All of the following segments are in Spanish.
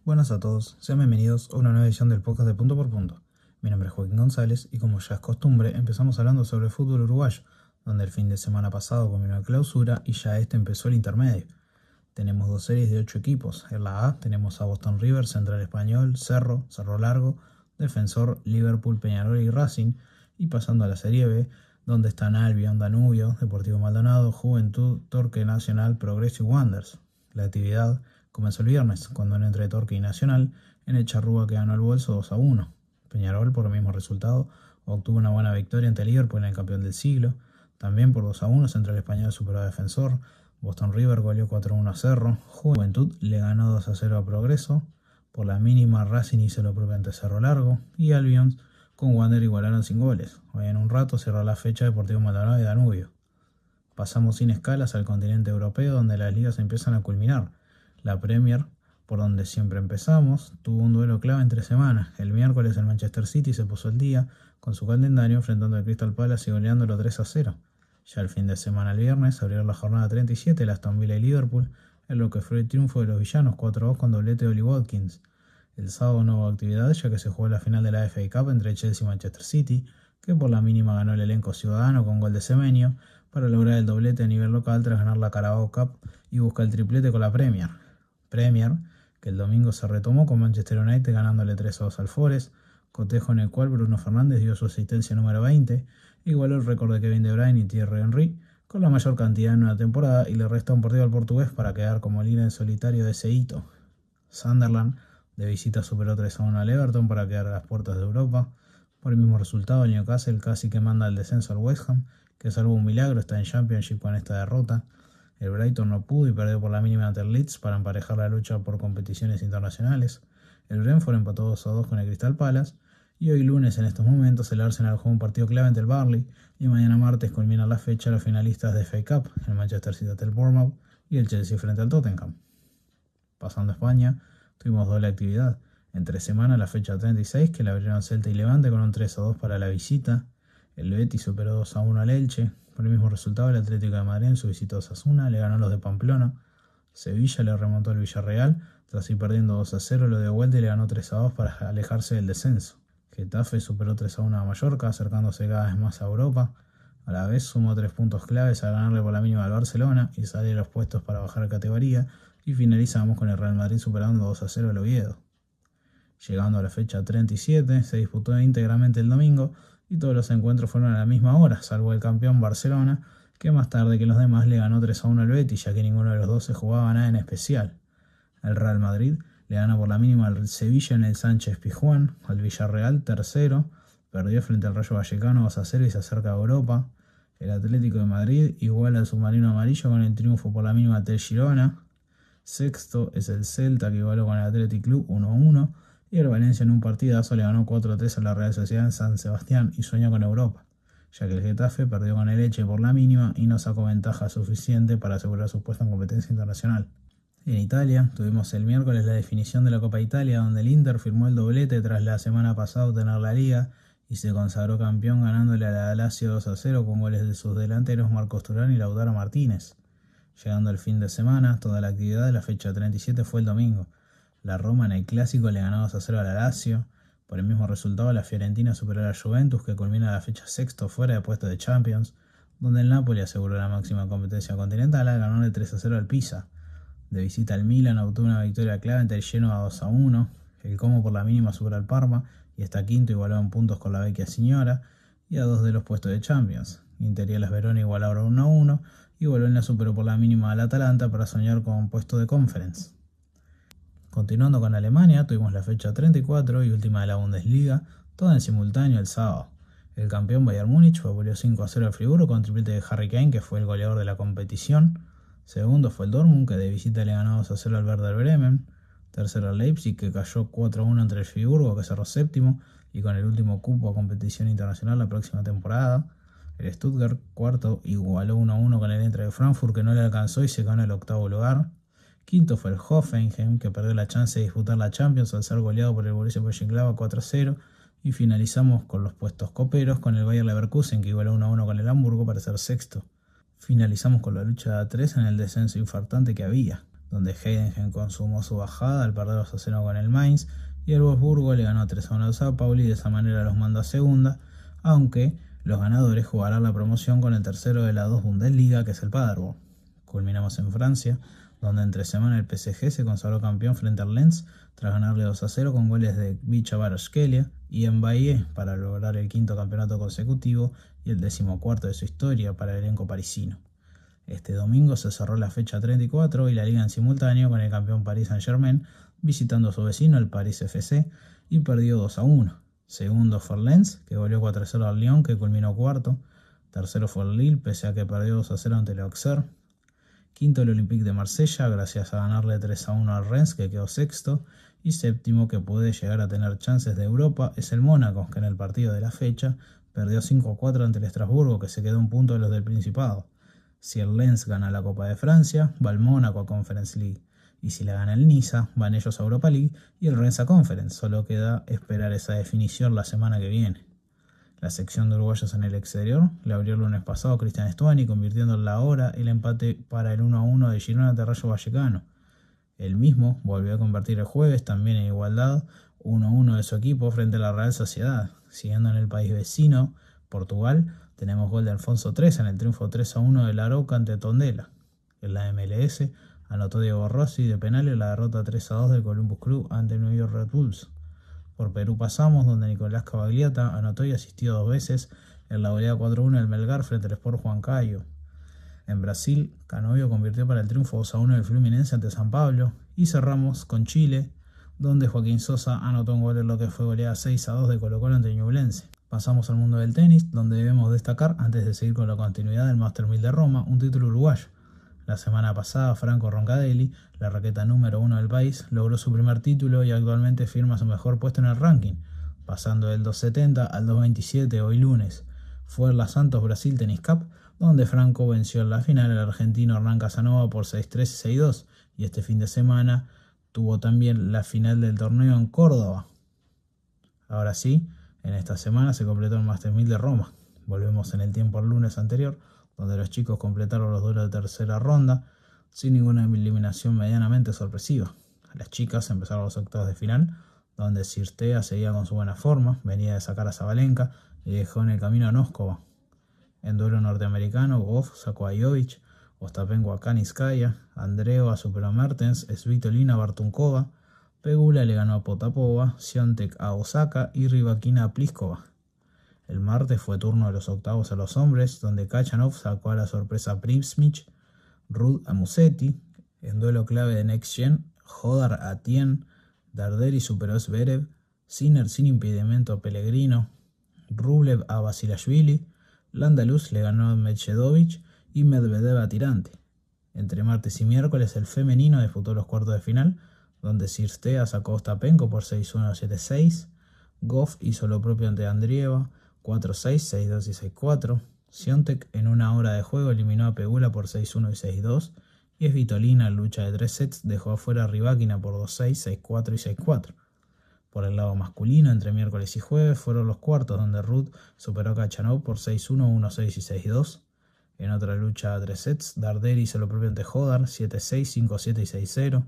Buenas a todos, sean bienvenidos a una nueva edición del podcast de Punto por Punto. Mi nombre es Joaquín González y como ya es costumbre empezamos hablando sobre el fútbol uruguayo, donde el fin de semana pasado culminó la clausura y ya empezó el intermedio. Tenemos dos series de 8 equipos. En la A tenemos a Boston River, Central Español, Cerro Largo, Defensor, Liverpool, Peñarol y Racing. Y pasando a la serie B, donde están Albion, Danubio, Deportivo Maldonado, Juventud, Torque Nacional, Progreso y Wanderers. La actividad comenzó el viernes, cuando entre Torque y Nacional, en el Charrúa que ganó el bolso 2-1. Peñarol, por el mismo resultado, obtuvo una buena victoria ante Liverpool en el campeón del siglo. También por 2-1, Central Español superó a Defensor. Boston River goleó 4-1 a Cerro. Juventud le ganó 2-0 a Progreso. Por la mínima, Racing hizo lo propio ante Cerro Largo. Y Albion con Wander igualaron sin goles. Hoy en un rato cierra la fecha Deportivo Maldonado y Danubio. Pasamos sin escalas al continente europeo, donde las ligas empiezan a culminar. La Premier, por donde siempre empezamos, tuvo un duelo clave entre semanas. El miércoles el Manchester City se puso al día con su calendario enfrentando al Crystal Palace y goleándolo 3-0. Ya el fin de semana, el viernes, abrieron la jornada 37 el Aston Villa y Liverpool, en lo que fue el triunfo de los villanos 4-2 con doblete de Oli Watkins. El sábado no hubo actividad, ya que se jugó la final de la FA Cup entre Chelsea y Manchester City, que por la mínima ganó el elenco ciudadano con gol de Semenyo para lograr el doblete a nivel local tras ganar la Carabao Cup y buscar el triplete con la Premier, que el domingo se retomó con Manchester United ganándole 3-2 al Forest, cotejo en el cual Bruno Fernández dio su asistencia número 20, igualó el récord de Kevin De Bruyne y Thierry Henry con la mayor cantidad en una temporada y le resta un partido al portugués para quedar como líder en solitario de ese hito. Sunderland de visita superó 3-1 al Everton para quedar a las puertas de Europa. Por el mismo resultado, el Newcastle casi que manda el descenso al West Ham, que salvo un milagro está en Championship con esta derrota. El Brighton no pudo y perdió por la mínima ante el Leeds para emparejar la lucha por competiciones internacionales. El Brentford empató 2-2 con el Crystal Palace. Y hoy lunes, en estos momentos, el Arsenal juega un partido clave ante el Burnley. Y mañana martes culminan la fecha los finalistas de FA Cup, el Manchester City ante el Bournemouth y el Chelsea frente al Tottenham. Pasando a España, tuvimos doble actividad. Entre semana la fecha 36, que la abrieron Celta y Levante con un 3-2 para la visita. El Betis superó 2-1 al Elche. Por el mismo resultado, el Atlético de Madrid en su visita a Osasuna le ganó a los de Pamplona. Sevilla le remontó al Villarreal, tras ir perdiendo 2-0, lo dio vuelta y le ganó 3-2 para alejarse del descenso. Getafe superó 3-1 a Mallorca, acercándose cada vez más a Europa. A la vez sumó 3 puntos claves al ganarle por la mínima al Barcelona y sale de los puestos para bajar de categoría. Y finalizamos con el Real Madrid superando 2-0 al Oviedo. Llegando a la fecha 37, se disputó íntegramente el domingo y todos los encuentros fueron a la misma hora, salvo el campeón Barcelona, que más tarde que los demás le ganó 3-1 al Betis, ya que ninguno de los dos se jugaba nada en especial. El Real Madrid le gana por la mínima al Sevilla en el Sánchez Pizjuán, al Villarreal tercero, perdió frente al Rayo Vallecano 2-0 y se acerca a Europa. El Atlético de Madrid iguala al submarino amarillo con el triunfo por la mínima ante el Girona. Sexto es el Celta, que igualó con el Athletic Club 1-1. Y el Valencia en un partidazo le ganó 4-3 a la Real Sociedad en San Sebastián y soñó con Europa, ya que el Getafe perdió con el Elche por la mínima y no sacó ventaja suficiente para asegurar su puesto en competencia internacional. En Italia tuvimos el miércoles la definición de la Copa Italia, donde el Inter firmó el doblete tras la semana pasada obtener la Liga y se consagró campeón ganándole a la Lazio 2-0 con goles de sus delanteros Marcos Turán y Lautaro Martínez. Llegando al fin de semana, toda la actividad de la fecha 37 fue el domingo. La Roma en el Clásico le ganó 2-0 a la Lazio. Por el mismo resultado, la Fiorentina superó a la Juventus, que culmina la fecha sexto fuera de puesto de Champions, donde el Napoli aseguró la máxima competencia continental al ganarle 3-0 al Pisa. De visita al Milan obtuvo una victoria clave ante el Genoa 2-1. El Como por la mínima supera al Parma y está quinto igualado en puntos con la Vecchia Signora y a 2 de los puestos de Champions. Inter y las Verona igualaron 1-1 y Bologna superó por la mínima al Atalanta para soñar con un puesto de Conference. Continuando con Alemania, tuvimos la fecha 34 y última de la Bundesliga, toda en simultáneo el sábado. El campeón Bayern Múnich favoreció 5-0 al Friburgo con triplete de Harry Kane, que fue el goleador de la competición. Segundo fue el Dortmund, que de visita le ganó 2-0 al Werder Bremen. Tercero el Leipzig, que cayó 4-1 entre el Friburgo, que cerró séptimo y con el último cupo a competición internacional la próxima temporada. El Stuttgart, cuarto, igualó 1-1 con el Eintracht de Frankfurt, que no le alcanzó y se ganó el octavo lugar. Quinto fue el Hoffenheim, que perdió la chance de disputar la Champions al ser goleado por el Borussia Mönchengladbach 4-0. Y finalizamos con los puestos coperos, con el Bayer Leverkusen, que igualó 1-1 con el Hamburgo para ser sexto. Finalizamos con la lucha de A3 en el descenso infartante que había. donde Heidenheim consumó su bajada al perder 2-0 con el Mainz, y el Wolfsburgo le ganó 3-1 al Sao Paulo y de esa manera los mandó a segunda, aunque los ganadores jugarán la promoción con el tercero de la 2 Bundesliga, que es el Paderborn. Culminamos en Francia, donde entre semana el PSG se consagró campeón frente al Lens tras ganarle 2-0 con goles de Kvaratskhelia y Mbappé para lograr el quinto campeonato consecutivo y el 14º de su historia para el elenco parisino. Este domingo se cerró la fecha 34 y la liga en simultáneo con el campeón Paris Saint-Germain visitando a su vecino el Paris FC y perdió 2-1. Segundo fue el Lens, que goleó 4-0 al Lyon, que culminó cuarto. Tercero fue el Lille, pese a que perdió 2-0 ante el Auxerre. Quinto el Olympique de Marsella, gracias a ganarle 3-1 al Rennes, que quedó sexto. Y séptimo, que puede llegar a tener chances de Europa, es el Mónaco, que en el partido de la fecha perdió 5-4 ante el Estrasburgo, que se quedó un punto de los del Principado. Si el Lens gana la Copa de Francia, va el Mónaco a Conference League. Y si la gana el Niza, van ellos a Europa League y el Rennes a Conference. Solo queda esperar esa definición la semana que viene. La sección de uruguayos en el exterior la abrió el lunes pasado Cristian Stuani, convirtiendo en la hora el empate para el 1-1 de Girona ante Rayo Vallecano. El mismo volvió a convertir el jueves, también en igualdad, 1-1 de su equipo frente a la Real Sociedad. Siguiendo en el país vecino, Portugal, tenemos gol de Alfonso Treza en el triunfo 3-1 de la Arouca ante Tondela. En la MLS, anotó Diego Rossi de penal en la derrota 3-2 del Columbus Crew ante el New York Red Bulls. Por Perú pasamos, donde Nicolás Cavagliata anotó y asistió 2 veces en la goleada 4-1 del Melgar frente al Sport Huancayo. En Brasil, Canovio convirtió para el triunfo 2-1 del Fluminense ante San Pablo. Y cerramos con Chile, donde Joaquín Sosa anotó un gol en lo que fue goleada 6-2 de Colo-Colo ante Ñublense. Pasamos al mundo del tenis, donde debemos destacar, antes de seguir con la continuidad del Master 1000 de Roma, un título uruguayo. La semana pasada, Franco Roncadelli, la raqueta número 1 del país, logró su primer título y actualmente firma su mejor puesto en el ranking, pasando del 270 al 227 hoy lunes. Fue en la Santos Brasil Tennis Cup, donde Franco venció en la final al argentino Hernán Casanova por 6-3 y 6-2, y este fin de semana tuvo también la final del torneo en Córdoba. Ahora sí, en esta semana se completó el Master 1000 de Roma. Volvemos en el tiempo al lunes anterior, donde los chicos completaron los duelos de tercera ronda sin ninguna eliminación medianamente sorpresiva. A las chicas empezaron los octavos de final, donde Cirstea seguía con su buena forma, venía de sacar a Zabalenka y dejó en el camino a Noskova. En duelo norteamericano, Goff sacó a Jovic, Ostapenko a Kaniskaya, Andreeva superó a Mertens, Svitolina a Bartunkova, Pegula le ganó a Potapova, Świątek a Osaka y Rybakina a Pliskova. El martes fue turno de los octavos a los hombres, donde Khachanov sacó a la sorpresa a Primsmich, Ruud a Musetti. En duelo clave de Next Gen, Hodar a Tien, Darderi superó a Zverev, Sinner sin impedimento a Pellegrino, Rublev a Basilashvili, Landaluz le ganó a Medvedev y Medvedev a Tirante. Entre martes y miércoles el femenino disputó los cuartos de final, donde Cirstea sacó a Ostapenko por 6-1 7-6, Goff hizo lo propio ante Andreeva, 4-6, 6-2 y 6-4. Świątek en una hora de juego eliminó a Pegula por 6-1 y 6-2. Y Svitolina en lucha de 3 sets dejó afuera a Rybakina por 2-6, 6-4 y 6-4. Por el lado masculino, entre miércoles y jueves fueron los cuartos, donde Ruud superó a Khachanov por 6-1, 1-6 y 6-2. En otra lucha a 3 sets, Darderi hizo lo propio ante Hodar, 7-6, 5-7 y 6-0.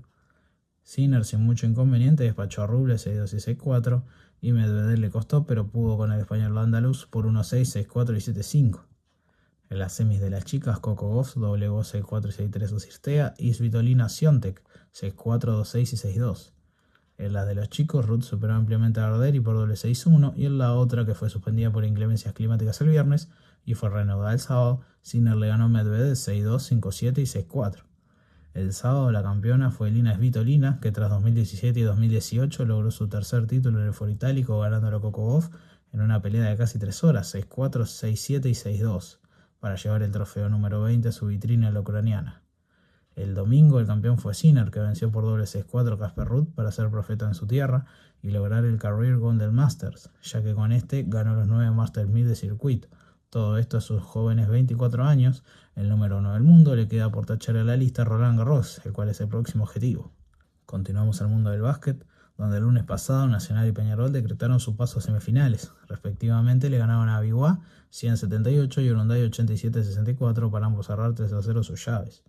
Sinner sin mucho inconveniente despachó a Rublev 6-2 y 6-4. Y Medvedev le costó, pero pudo con el español Landaluz por 1-6, 6-4 y 7-5. En las semis de las chicas, Coco Gauff doblegó 6-4 y 6-3 a Cirstea y Svitolina Świątek 6-4, 2-6 y 6-2. En la de los chicos, Ruud superó ampliamente a Darderi por doble 6-1, y en la otra, que fue suspendida por inclemencias climáticas el viernes y fue reanudada el sábado, Sinner le ganó a Medvedev 6-2, 5-7 y 6-4. El sábado la campeona fue Elina Svitolina, que tras 2017 y 2018 logró su tercer título en el Foro Itálico, ganándolo a Coco Gauff en una pelea de casi 3 horas, 6-4, 6-7 y 6-2, para llevar el trofeo número 20 a su vitrina la ucraniana. El domingo el campeón fue Sinner, que venció por doble 6-4 a Casper Ruud para ser profeta en su tierra y lograr el Career Gold del Masters, ya que con este ganó los 9 Masters 1000 de circuito. Todo esto a sus jóvenes 24 años, el número 1 del mundo, le queda por tachar a la lista Roland Garros, el cual es el próximo objetivo. Continuamos al mundo del básquet, donde el lunes pasado Nacional y Peñarol decretaron su paso a semifinales. Respectivamente le ganaron a Biguá 178 y Urunday 87-64 para ambos cerrar 3-0 sus llaves.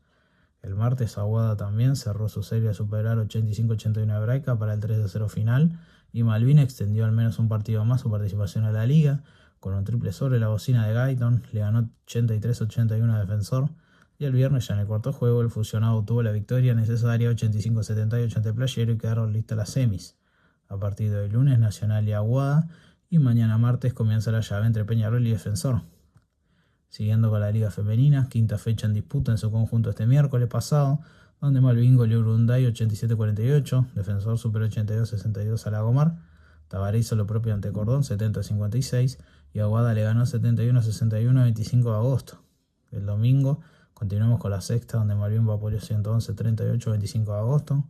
El martes Aguada también cerró su serie a superar 85-81 de Braica para el 3-0 final, y Malvin extendió al menos un partido más su participación a la liga, con un triple sobre la bocina de Guyton, le ganó 83-81 a Defensor, y el viernes ya en el cuarto juego el fusionado obtuvo la victoria necesaria 85-78 ante Playero y quedaron listas las semis. A partir de hoy lunes Nacional y Aguada, y mañana martes comienza la llave entre Peñarol y Defensor. Siguiendo con la Liga Femenina, quinta fecha en disputa en su conjunto este miércoles pasado, donde Malvin goleó Urunday 87-48, Defensor superó 82-62 a Lagomar, Tabaré hizo lo propio ante Cordón 70-56 y Aguada le ganó 71-61 a 25 de agosto. El domingo continuamos con la sexta, donde Malvin vapuleó 111-38 a 25 de agosto,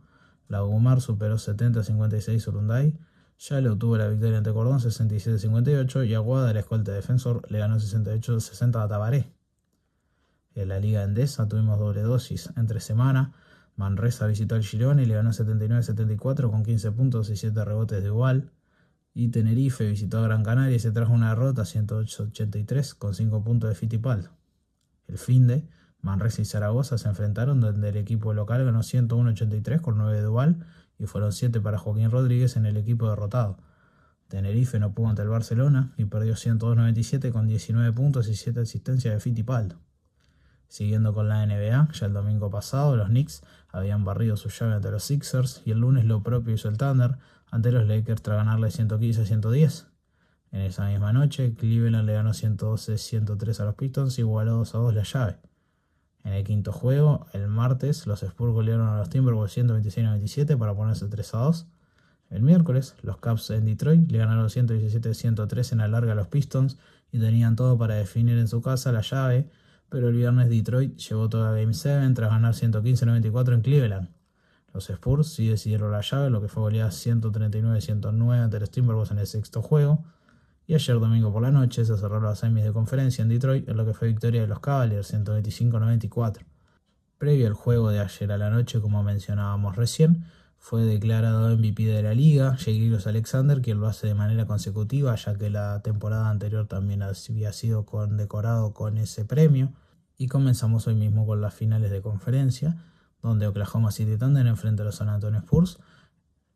Lagomar superó 70-56 Urunday, ya le obtuvo la victoria ante Cordón 67-58 y Aguada, la escolta Defensor, le ganó 68-60 a Tabaré. En la Liga Endesa tuvimos doble dosis entre semana. Manresa visitó al Girona y le ganó 79-74 con 15 puntos y 7 rebotes de igual. Y Tenerife visitó a Gran Canaria y se trajo una derrota 108-83 con 5 puntos de Fittipaldo. El finde, Manresa y Zaragoza se enfrentaron, donde el equipo local ganó 101-83 con 9 de igual y fueron 7 para Joaquín Rodríguez en el equipo derrotado. Tenerife no pudo ante el Barcelona y perdió 102-97 con 19 puntos y 7 asistencias de Fittipaldo. Siguiendo con la NBA, ya el domingo pasado los Knicks habían barrido su llave ante los Sixers y el lunes lo propio hizo el Thunder ante los Lakers tras ganarle 115-110. En esa misma noche, Cleveland le ganó 112-103 a los Pistons y igualó 2-2 la llave. En el quinto juego, el martes, los Spurs golearon a los Timberwolves 126-97 para ponerse 3-2. El miércoles, los Cavs en Detroit le ganaron 117-103 en la larga a los Pistons y tenían todo para definir en su casa la llave, pero el viernes Detroit llevó todo a Game 7 tras ganar 115-94 en Cleveland. Los Spurs sí decidieron la llave, lo que fue goleada 139-109 ante los Timberwolves en el sexto juego. Y ayer domingo por la noche se cerraron las semis de conferencia en Detroit, en lo que fue victoria de los Cavaliers 125-94. Previo al juego de ayer a la noche, como mencionábamos recién, fue declarado MVP de la liga Shai Gilgeous-Alexander, quien lo hace de manera consecutiva, ya que la temporada anterior también había sido condecorado con ese premio. Y comenzamos hoy mismo con las finales de conferencia, donde Oklahoma City Thunder enfrenta a los San Antonio Spurs.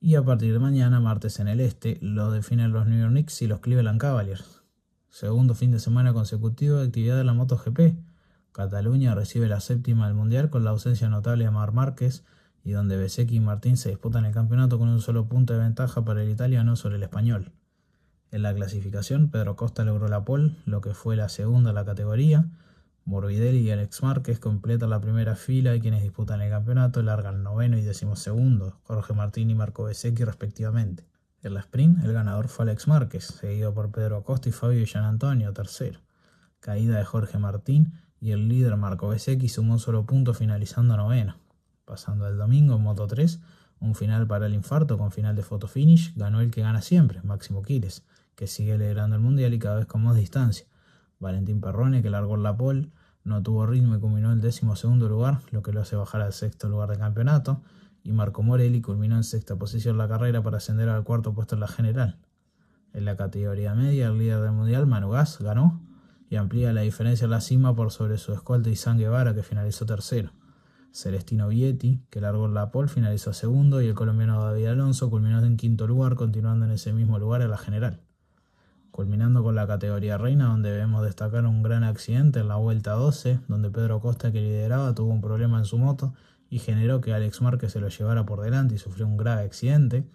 Y a partir de mañana, martes en el este, lo definen los New York Knicks y los Cleveland Cavaliers. Segundo fin de semana consecutivo de actividad de la MotoGP. Cataluña recibe la séptima del Mundial con la ausencia notable de Marc Márquez, y donde Bezzecchi y Martín se disputan el campeonato con un solo punto de ventaja para el italiano sobre el español. En la clasificación, Pedro Costa logró la pole, lo que fue la segunda en la categoría. Morbidelli y Alex Márquez completan la primera fila y quienes disputan el campeonato largan noveno y decimosegundo, Jorge Martín y Marco Bezzecchi respectivamente. En la sprint, el ganador fue Alex Márquez, seguido por Pedro Acosta y Fabio Gianantonio, tercero. Caída de Jorge Martín y el líder Marco Bezzecchi sumó un solo punto finalizando noveno. Pasando al domingo en Moto 3, un final para el infarto con final de photo finish, ganó el que gana siempre, Máximo Quires, que sigue liderando el mundial y cada vez con más distancia. Valentín Perrone, que largó en la pole, no tuvo ritmo y culminó en el 12º lugar, lo que lo hace bajar al sexto lugar del campeonato, y Marco Morelli culminó en sexta posición la carrera para ascender al cuarto puesto en la general. En la categoría media, el líder del mundial, Manu Gas, ganó y amplía la diferencia en la cima por sobre su escolta Izan Guevara, que finalizó tercero. Celestino Vietti, que largó en la pole, finalizó segundo, y el colombiano David Alonso culminó en quinto lugar, continuando en ese mismo lugar en la general. Culminando con la categoría reina, donde debemos destacar un gran accidente en la vuelta 12, donde Pedro Costa, que lideraba, tuvo un problema en su moto y generó que Alex Márquez se lo llevara por delante y sufrió un grave accidente.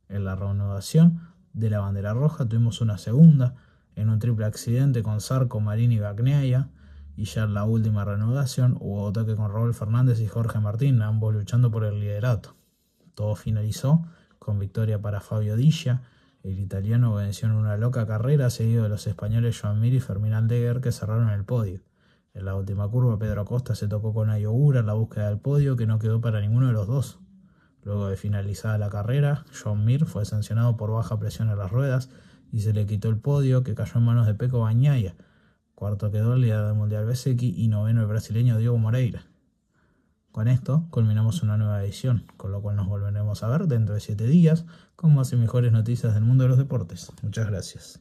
En la reanudación de la bandera roja tuvimos una segunda, en un triple accidente con Zarco, Marini y Bagnaia, y ya en la última reanudación hubo ataque con Raúl Fernández y Jorge Martín, ambos luchando por el liderato. Todo finalizó con victoria para Fabio Dilla. El italiano venció en una loca carrera, seguido de los españoles Joan Mir y Fermín Aldeguer, que cerraron el podio. En la última curva, Pedro Acosta se tocó con Ayogura en la búsqueda del podio, que no quedó para ninguno de los dos. Luego de finalizada la carrera, Joan Mir fue sancionado por baja presión en las ruedas y se le quitó el podio, que cayó en manos de Pecco Bagnaia. Cuarto quedó el líder del mundial Bezzecchi y noveno el brasileño Diogo Moreira. Con esto culminamos una nueva edición, con lo cual nos volveremos a ver dentro de 7 días con más y mejores noticias del mundo de los deportes. Muchas gracias.